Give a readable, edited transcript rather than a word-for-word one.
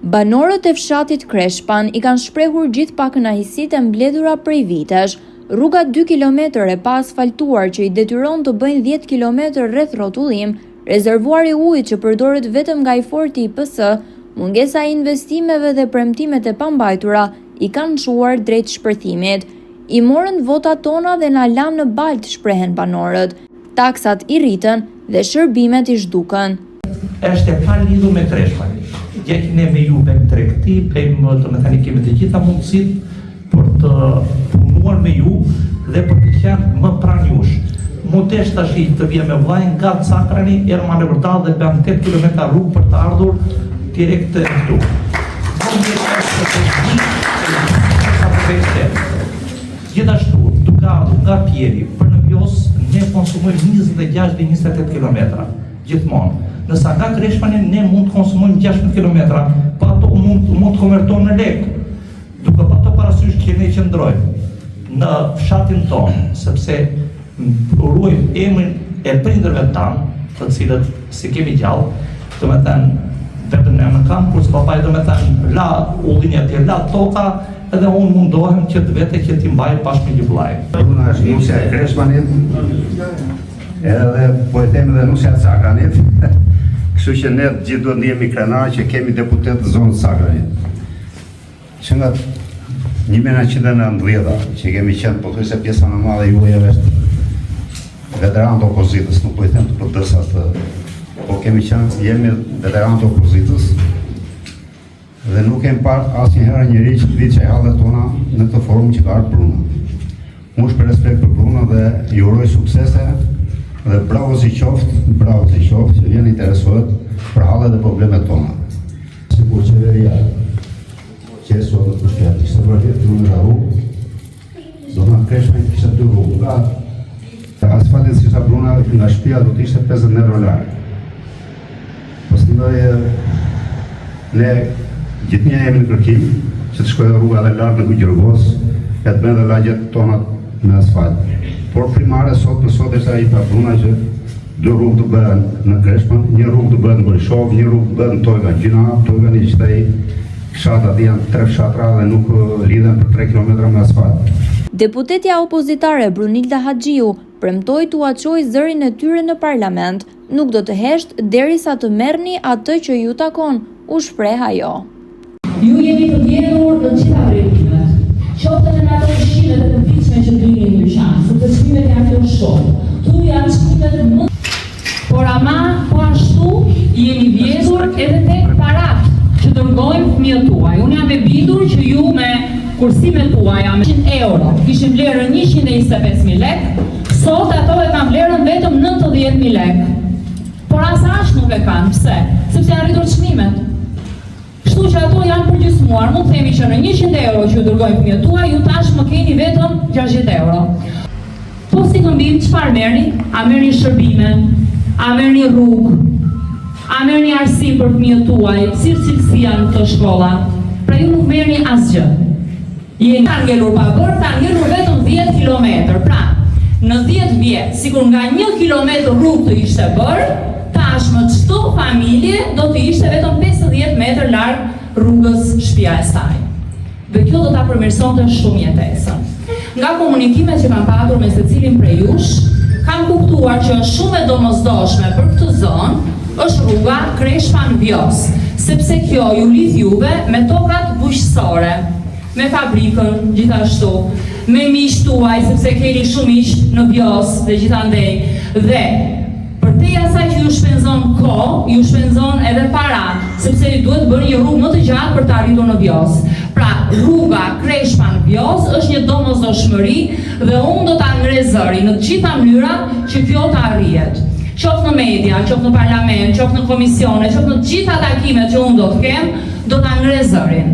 Banorët e fshatit Kreshpan i kanë shprehur gjithë pakënaqësitë e mbledhura prej vitesh. Rruga 2 kilometër e pa asfaltuar që i detyron të bëjnë 10 kilometër rreth rrotullim, rezervuari ujit që përdoret vetëm nga iforti i PS, mungesa e investimeve dhe premtimet e pambajtura i kanë çuar drejt shpërthimit. I morën votat tona dhe na lanë në baltë, shprehen banorët. Taksat i rritën dhe shërbimet i zhduken. Është e pa lidhur me Kreshpan. Ne me ju bëjmë tregti, bëjmë kemi të gjitha mundësitë për të punuar me ju dhe për të qenë më pranë jush. Mundesh tash të vjen me vllai nga Cakrani, Erman e Vërtall dhe bën 8 kilometra rrugë për të ardhur direkt këtu. Gjithashtu, duke ardhur nga Pjeri për në Vjos, ne konsumojmë 26-28 kilometra gjithmonë. Nësa nga Kreshpani ne mund të konsumojmë 16 kilometra, pa ato mund të konvertojmë në lekë, duke pa ato parasysh që ne qëndrojmë në fshatin tonë, sepse ruajmë emrin e prindërve tanë, të cilët si kemi gjallë, do me thënë vetëm ne në kam, kurse papai do me thënë la ullinja tjerë, la toka, edhe unë mundohem që të vete që t'i mbaj bashkë me gjubllaj. Bruna është nusja e Kreshpanit, edhe po e temi dhe nusja e Cakranit, kështu që ne gjithë duhet të jemi krenarë që kemi deputet të zonë Cakranit. Që nga 1990 që kemi qenë pothuajse pjesa më e madhe juaj është veteranë të opozitës, nuk po i them të përdesa të, po jemi veteranë të opozitës dhe nuk kemi parë asnjëherë njëri që të vitë që e hallet tona në këtë forum që ka ardhur Bruna. Unë shpër respekt për Bruna dhe ju uroj suksese dhe bravo si qoftë që vjen interesohet për hallet dhe problemet tona. Sikur qeveria që e sot në pushtet, ishte vërtet të rrugë nga rrugë, do në Kreshpan kishte 2 rrugë, nga asfaltit si sa Bruna nga shtëpia do të ishte 50 metro larg. Pastaj ne gjithnjë jemi në kërkim që të shkojë rruga dhe larg në Gjirgos, e të bëjnë dhe lagjet tona me asfalt. Por primare sot është ai pa Bruna që 2 rrugë të bëhen në Kreshpan, 1 rrugë të bëhet në Bolshov, 1 rrugë të bëhet në Tojga Gjina, Tojga një qëtej fshatat janë 3 fshatra dhe nuk lidhen për 3 kilometra me asfalt. Deputetja opozitare Brunilda Haxhiu premtoi t'u çojë zërin e tyre në parlament, nuk do të hesht derisa të merrni atë që ju takon, u shpreh ajo. Ju jeni të vjedhur në gjitha drejtimet. Qoftë në ato ushqimet e të ndryshme që dyni në dyqan, sepse çmimet janë të shumë. Tu janë çmimet më. Por ama po ashtu jeni vjedhur edhe tek parat që dërgojmë fëmijët tuaj. Unë jam e bindur që ju me kursimet tuaja me 100 euro kishin vlerën 125.000 lekë, sot ato e kanë vlerën vetëm 90.000 lekë. Por as nuk e kanë, pse? Sepse janë rritur çmimet. Kështu që ato janë përgjysmuar, mund të themi që në 100 euro që ju dërgojnë fëmijët tuaj, ju tash më keni vetëm 60 euro. Po si këmbim, çfarë merrni? A merrni shërbime? A merrni rrugë? A merrni arsim për fëmijët tuaj? Si cilësia në këto shkolla? Pra ju nuk merrni asgjë. Jeni ta ngelur pa bërë, ta ngelur vetëm 10 kilometër. Pra, në 10 vjet, sikur nga 1 kilometër rrugë të ishte bërë, tashmë çdo familje do të ishte vetëm 50 metër larg rrugës shtëpia e saj. Dhe kjo do ta përmirësonte shumë jetesën. Nga komunikimet që kam patur me secilin prej jush, kam kuptuar që është shumë e domosdoshme për këtë zonë është rruga Kreshpan-Vjos, sepse kjo ju lidh juve me tokat bujqësore, me fabrikën gjithashtu, me miq tuaj sepse keni shumë miq në Vjos dhe gjithandej. Dhe përtej asaj që ju shpenzon kohë, ju shpenzon edhe para, sepse ju duhet bërë një rrugë më të gjatë për të arritur në Vjos. Pra, rruga Kreshpan-Vjos është një domosdoshmëri dhe unë do ta ngrej zërin në të gjitha mënyrat që kjo të arrihet. Qoftë në media, qoftë në parlament, qoftë në komisione, qoftë në të gjitha takimet që unë do të kem, do ta ngrej zërin.